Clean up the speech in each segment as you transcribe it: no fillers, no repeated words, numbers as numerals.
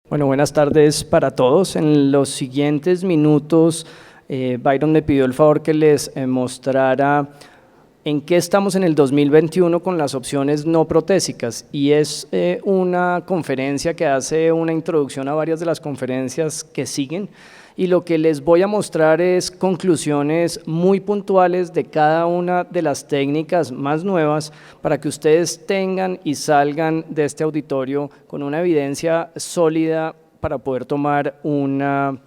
Bueno, buenas tardes para todos. En los siguientes minutos, Byron me pidió el favor que les mostrara en qué estamos en el 2021 con las opciones no protésicas, y es una conferencia que hace una introducción a varias de las conferencias que siguen, y lo que les voy a mostrar es conclusiones muy puntuales de cada una de las técnicas más nuevas para que ustedes tengan y salgan de este auditorio con una evidencia sólida para poder tomar una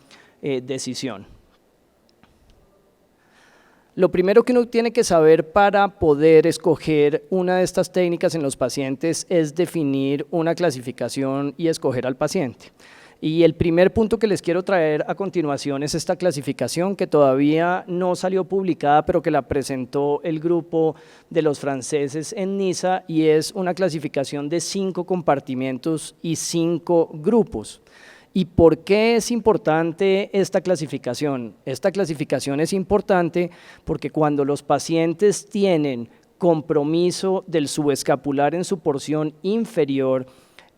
decisión. Lo primero que uno tiene que saber para poder escoger una de estas técnicas en los pacientes es definir una clasificación y escoger al paciente. Y el primer punto que les quiero traer a continuación es esta clasificación que todavía no salió publicada, pero que la presentó el grupo de los franceses en Niza, y es una clasificación de 5 compartimentos y 5 grupos. ¿Y por qué es importante esta clasificación? Esta clasificación es importante porque cuando los pacientes tienen compromiso del subescapular en su porción inferior,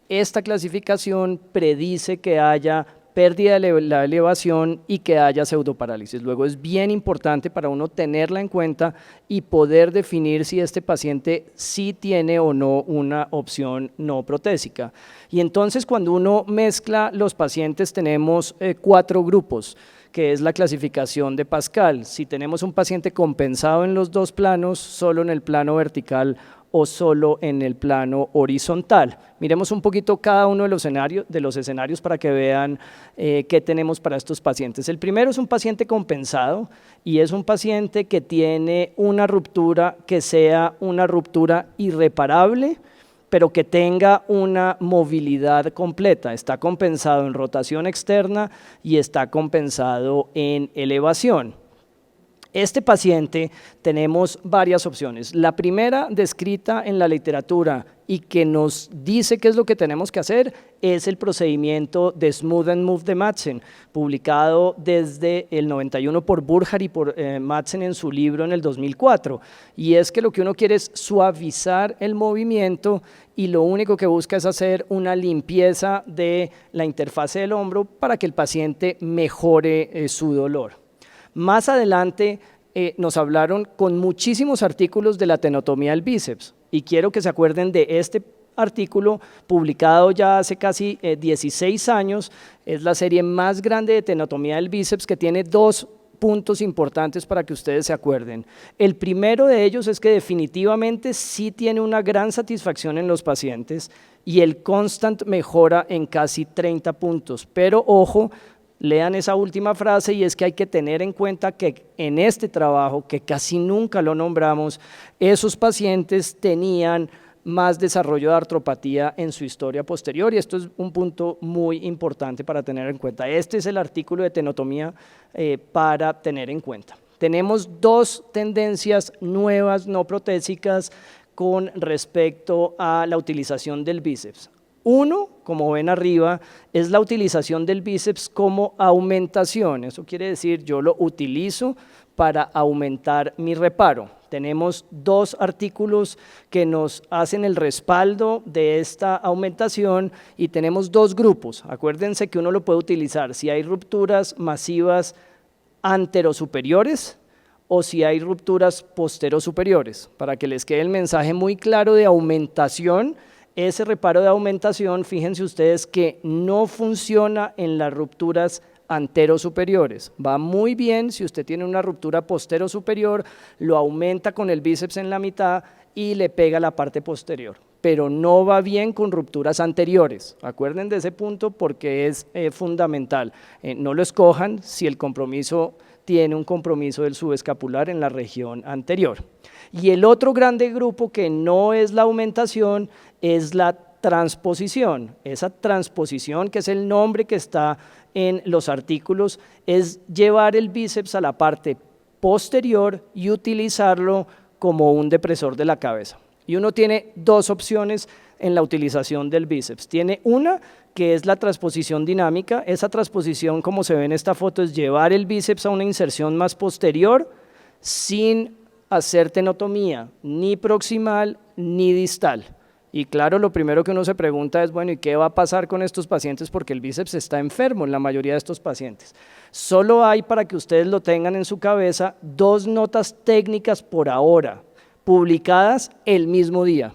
esta clasificación predice que haya pérdida de la elevación y que haya pseudoparálisis. Luego es bien importante para uno tenerla en cuenta y poder definir si este paciente sí tiene o no una opción no protésica. Y entonces cuando uno mezcla los pacientes tenemos 4 grupos, que es la clasificación de Pascal. Si tenemos un paciente compensado en los 2 planos, solo en el plano vertical o solo en el plano horizontal. Miremos un poquito cada uno de los escenarios para que vean qué tenemos para estos pacientes. El primero es un paciente compensado y es un paciente que tiene una ruptura que sea una ruptura irreparable, pero que tenga una movilidad completa. Está compensado en rotación externa y está compensado en elevación. Este paciente tenemos varias opciones. La primera, descrita en la literatura y que nos dice qué es lo que tenemos que hacer, es el procedimiento de Smooth and Move de Madsen, publicado desde el 91 por Burkhardt y por Madsen en su libro en el 2004. Y es que lo que uno quiere es suavizar el movimiento y lo único que busca es hacer una limpieza de la interfase del hombro para que el paciente mejore su dolor. Más adelante nos hablaron con muchísimos artículos de la tenotomía del bíceps, y quiero que se acuerden de este artículo publicado ya hace casi 16 años. Es la serie más grande de tenotomía del bíceps, que tiene 2 puntos importantes para que ustedes se acuerden. El primero de ellos es que definitivamente sí tiene una gran satisfacción en los pacientes y el constant mejora en casi 30 puntos, pero ojo, lean esa última frase, y es que hay que tener en cuenta que en este trabajo, que casi nunca lo nombramos, esos pacientes tenían más desarrollo de artropatía en su historia posterior, y esto es un punto muy importante para tener en cuenta. Este es el artículo de tenotomía para tener en cuenta. Tenemos 2 tendencias nuevas no protésicas con respecto a la utilización del bíceps. Uno, como ven arriba, es la utilización del bíceps como aumentación. Eso quiere decir, yo lo utilizo para aumentar mi reparo. Tenemos 2 artículos que nos hacen el respaldo de esta aumentación y tenemos 2 grupos. Acuérdense que uno lo puede utilizar si hay rupturas masivas anterosuperiores o si hay rupturas posterosuperiores. Para que les quede el mensaje muy claro de aumentación, ese reparo de aumentación, fíjense ustedes que no funciona en las rupturas anterosuperiores. Va muy bien si usted tiene una ruptura posterosuperior, lo aumenta con el bíceps en la mitad y le pega la parte posterior, pero no va bien con rupturas anteriores. Acuerden de ese punto porque es fundamental. No lo escojan si el compromiso tiene un compromiso del subescapular en la región anterior. Y el otro grande grupo que no es la aumentación es la transposición. Esa transposición, que es el nombre que está en los artículos, es llevar el bíceps a la parte posterior y utilizarlo como un depresor de la cabeza. Y uno tiene 2 opciones en la utilización del bíceps. Tiene una que es la transposición dinámica. Esa transposición, como se ve en esta foto, es llevar el bíceps a una inserción más posterior sin hacer tenotomía, ni proximal ni distal. Y claro, lo primero que uno se pregunta es, bueno, ¿y qué va a pasar con estos pacientes? Porque el bíceps está enfermo en la mayoría de estos pacientes. Solo hay, para que ustedes lo tengan en su cabeza, 2 notas técnicas por ahora, publicadas el mismo día.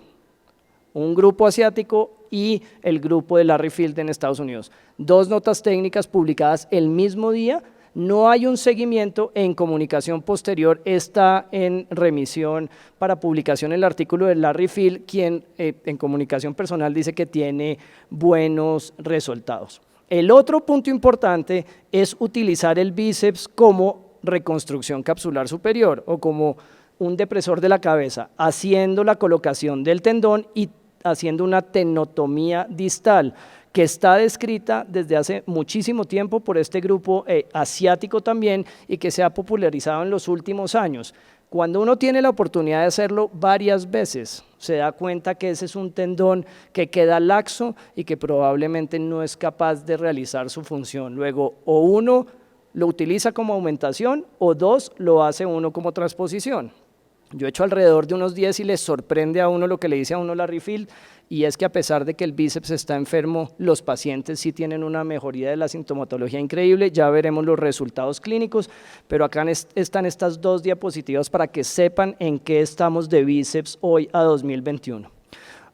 Un grupo asiático y el grupo de Larry Field en Estados Unidos. 2 notas técnicas publicadas el mismo día. No hay un seguimiento en comunicación posterior, está en remisión para publicación el artículo de Larry Field, quien en comunicación personal dice que tiene buenos resultados. El otro punto importante es utilizar el bíceps como reconstrucción capsular superior o como un depresor de la cabeza, haciendo la colocación del tendón y haciendo una tenotomía distal, que está descrita desde hace muchísimo tiempo por este grupo asiático también y que se ha popularizado en los últimos años. Cuando uno tiene la oportunidad de hacerlo varias veces, se da cuenta que ese es un tendón que queda laxo y que probablemente no es capaz de realizar su función. Luego, o uno lo utiliza como aumentación o 2, lo hace uno como transposición. Yo he hecho alrededor de unos 10 y les sorprende a uno lo que le dice a uno Larry Field, y es que a pesar de que el bíceps está enfermo, los pacientes sí tienen una mejoría de la sintomatología increíble. Ya veremos los resultados clínicos, pero acá están estas 2 diapositivas para que sepan en qué estamos de bíceps hoy a 2021.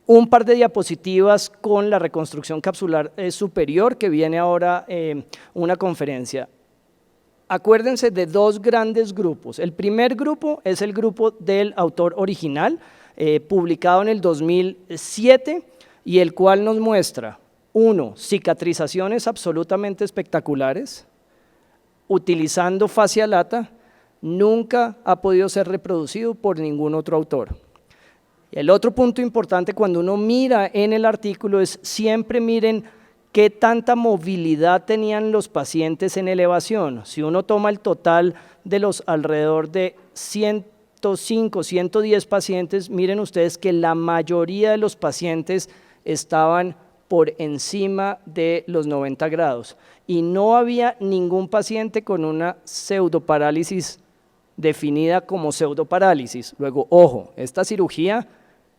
Un par de diapositivas con la reconstrucción capsular superior, que viene ahora una conferencia. Acuérdense de 2 grandes grupos. El primer grupo es el grupo del autor original, publicado en el 2007, y el cual nos muestra, 1, cicatrizaciones absolutamente espectaculares, utilizando fascia lata, nunca ha podido ser reproducido por ningún otro autor. El otro punto importante cuando uno mira en el artículo es siempre miren qué tanta movilidad tenían los pacientes en elevación. Si uno toma el total de los alrededor de 105, 110 pacientes, miren ustedes que la mayoría de los pacientes estaban por encima de los 90 grados y no había ningún paciente con una pseudoparálisis definida como pseudoparálisis. Luego, ojo, esta cirugía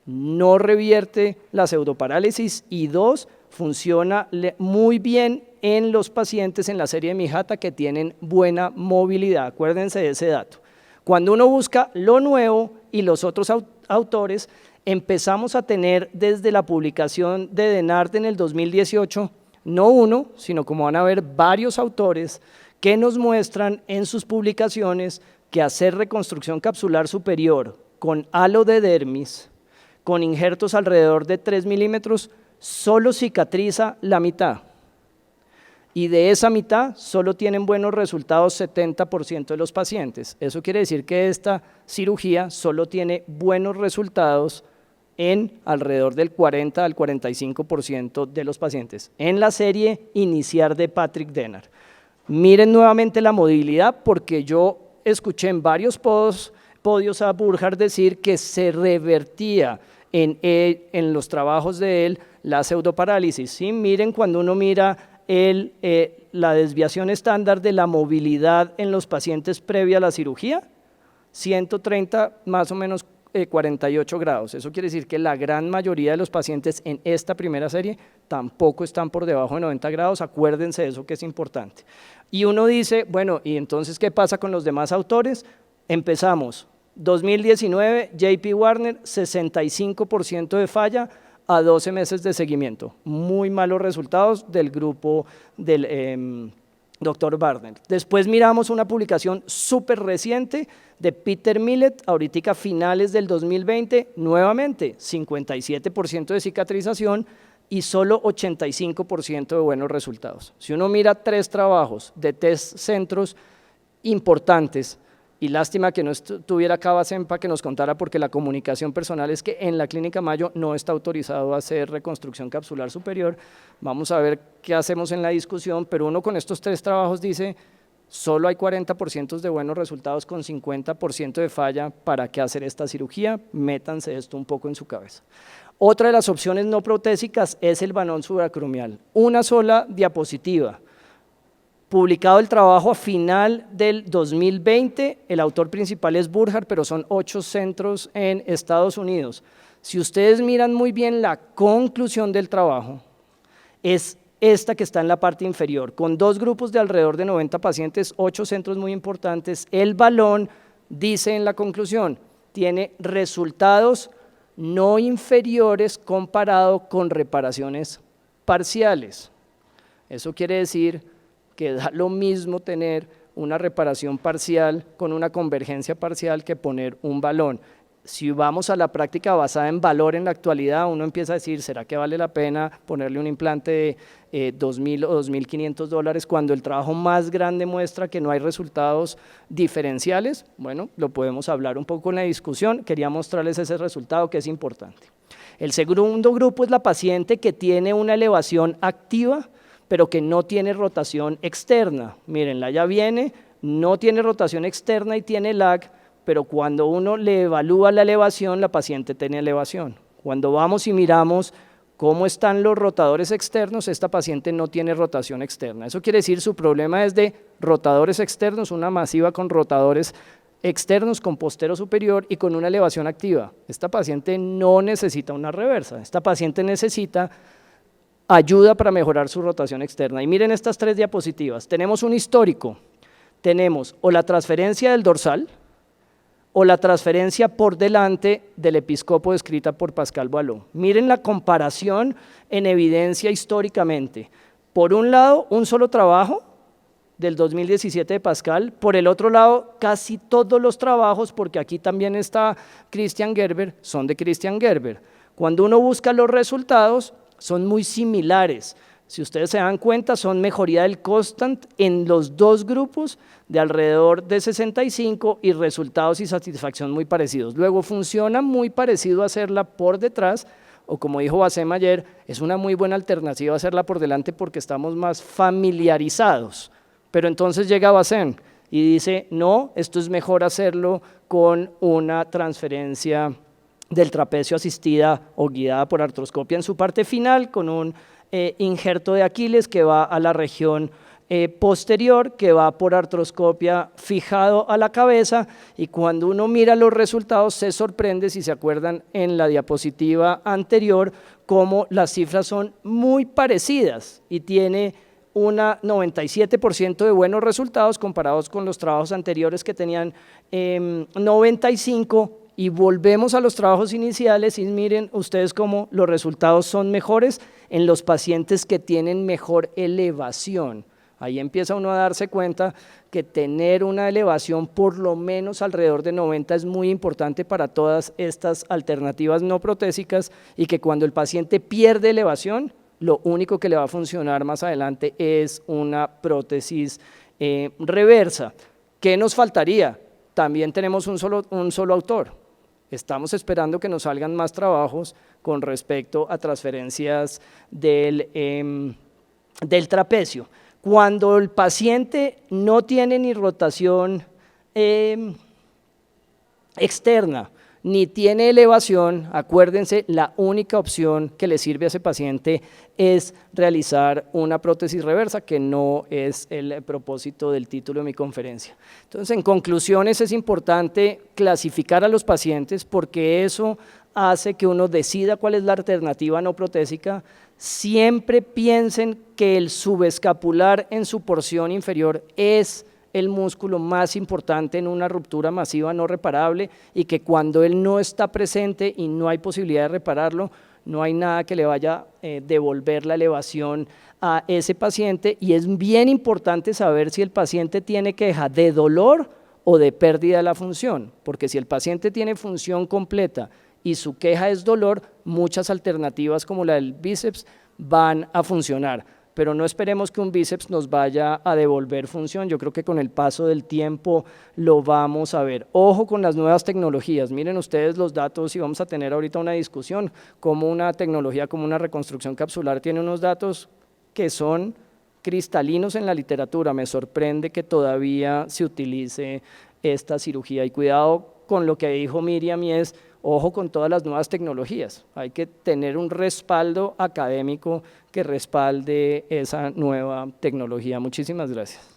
no revierte la pseudoparálisis y 2, funciona muy bien en los pacientes en la serie de Mijata que tienen buena movilidad. Acuérdense de ese dato. Cuando uno busca lo nuevo y los otros autores, empezamos a tener desde la publicación de Denard en el 2018, no uno, sino como van a ver varios autores que nos muestran en sus publicaciones que hacer reconstrucción capsular superior con halo de dermis, con injertos alrededor de 3 milímetros, solo cicatriza la mitad. Y de esa mitad solo tienen buenos resultados 70% de los pacientes. Eso quiere decir que esta cirugía solo tiene buenos resultados en alrededor del 40 al 45% de los pacientes. En la serie iniciar de Patrick Denard. Miren nuevamente la movilidad, porque yo escuché en varios podios a Burkhardt decir que se revertía en los trabajos de él la pseudoparálisis. ¿Sí? Miren cuando uno mira la desviación estándar de la movilidad en los pacientes previa a la cirugía, 130 más o menos 48 grados. Eso quiere decir que la gran mayoría de los pacientes en esta primera serie tampoco están por debajo de 90 grados, acuérdense de eso que es importante. Y uno dice, bueno, ¿y entonces qué pasa con los demás autores? Empezamos, 2019, JP Warner, 65% de falla a 12 meses de seguimiento. Muy malos resultados del grupo del Dr. Barnett. Después miramos una publicación súper reciente de Peter Millett, ahorita finales del 2020, nuevamente 57% de cicatrización y solo 85% de buenos resultados. Si uno mira 3 trabajos de 3 centros importantes, y lástima que no estuviera acá Basempa que nos contara, porque la comunicación personal es que en la Clínica Mayo no está autorizado a hacer reconstrucción capsular superior. Vamos a ver qué hacemos en la discusión, pero uno con estos 3 trabajos dice, solo hay 40% de buenos resultados con 50% de falla. ¿Para qué hacer esta cirugía? Métanse esto un poco en su cabeza. Otra de las opciones no protésicas es el banón subacromial. Una sola diapositiva. Publicado el trabajo a final del 2020, el autor principal es Burkhardt, pero son 8 centros en Estados Unidos. Si ustedes miran muy bien la conclusión del trabajo, es esta que está en la parte inferior, con 2 grupos de alrededor de 90 pacientes, 8 centros muy importantes. El balón dice en la conclusión, tiene resultados no inferiores comparado con reparaciones parciales. Eso quiere decir que da lo mismo tener una reparación parcial con una convergencia parcial que poner un balón. Si vamos a la práctica basada en valor en la actualidad, uno empieza a decir, ¿será que vale la pena ponerle un implante de $2.000 o $2.500 cuando el trabajo más grande muestra que no hay resultados diferenciales? Bueno, lo podemos hablar un poco en la discusión, quería mostrarles ese resultado que es importante. El segundo grupo es la paciente que tiene una elevación activa, pero que no tiene rotación externa. Mírenla, ya viene, no tiene rotación externa y tiene lag, pero cuando uno le evalúa la elevación, la paciente tiene elevación. Cuando vamos y miramos cómo están los rotadores externos, esta paciente no tiene rotación externa. Eso quiere decir su problema es de rotadores externos, una masiva con rotadores externos con postero superior y con una elevación activa. Esta paciente no necesita una reversa, esta paciente necesita ayuda para mejorar su rotación externa. Y miren estas 3 diapositivas, tenemos un histórico, tenemos o la transferencia del dorsal, o la transferencia por delante del episcopo descrita por Pascal Boileau. Miren la comparación en evidencia históricamente. Por un lado, un solo trabajo del 2017 de Pascal, por el otro lado, casi todos los trabajos, porque aquí también está Christian Gerber, son de Christian Gerber. Cuando uno busca los resultados, son muy similares. Si ustedes se dan cuenta, son mejoría del constant en los 2 grupos de alrededor de 65 y resultados y satisfacción muy parecidos. Luego funciona muy parecido a hacerla por detrás, o como dijo Bassem ayer, es una muy buena alternativa hacerla por delante porque estamos más familiarizados. Pero entonces llega Bassem y dice, no, esto es mejor hacerlo con una transferencia del trapecio asistida o guiada por artroscopia en su parte final, con un injerto de Aquiles que va a la región posterior, que va por artroscopia fijado a la cabeza, y cuando uno mira los resultados se sorprende, si se acuerdan en la diapositiva anterior, cómo las cifras son muy parecidas y tiene un 97% de buenos resultados comparados con los trabajos anteriores que tenían 95%. Y volvemos a los trabajos iniciales y miren ustedes cómo los resultados son mejores en los pacientes que tienen mejor elevación. Ahí empieza uno a darse cuenta que tener una elevación por lo menos alrededor de 90 es muy importante para todas estas alternativas no protésicas, y que cuando el paciente pierde elevación, lo único que le va a funcionar más adelante es una prótesis reversa. ¿Qué nos faltaría? También tenemos un solo autor. Estamos esperando que nos salgan más trabajos con respecto a transferencias del trapecio. Cuando el paciente no tiene ni rotación externa, ni tiene elevación, acuérdense, la única opción que le sirve a ese paciente es realizar una prótesis reversa, que no es el propósito del título de mi conferencia. Entonces, en conclusiones, es importante clasificar a los pacientes porque eso hace que uno decida cuál es la alternativa no protésica. Siempre piensen que el subescapular en su porción inferior es el músculo más importante en una ruptura masiva no reparable, y que cuando él no está presente y no hay posibilidad de repararlo, no hay nada que le vaya a devolver la elevación a ese paciente. Y es bien importante saber si el paciente tiene queja de dolor o de pérdida de la función, porque si el paciente tiene función completa y su queja es dolor, muchas alternativas como la del bíceps van a funcionar. Pero no esperemos que un bíceps nos vaya a devolver función. Yo creo que con el paso del tiempo lo vamos a ver. Ojo con las nuevas tecnologías, miren ustedes los datos, y vamos a tener ahorita una discusión, como una tecnología como una reconstrucción capsular tiene unos datos que son cristalinos en la literatura. Me sorprende que todavía se utilice esta cirugía, y cuidado con lo que dijo Miriam, y es ojo con todas las nuevas tecnologías. Hay que tener un respaldo académico que respalde esa nueva tecnología. Muchísimas gracias.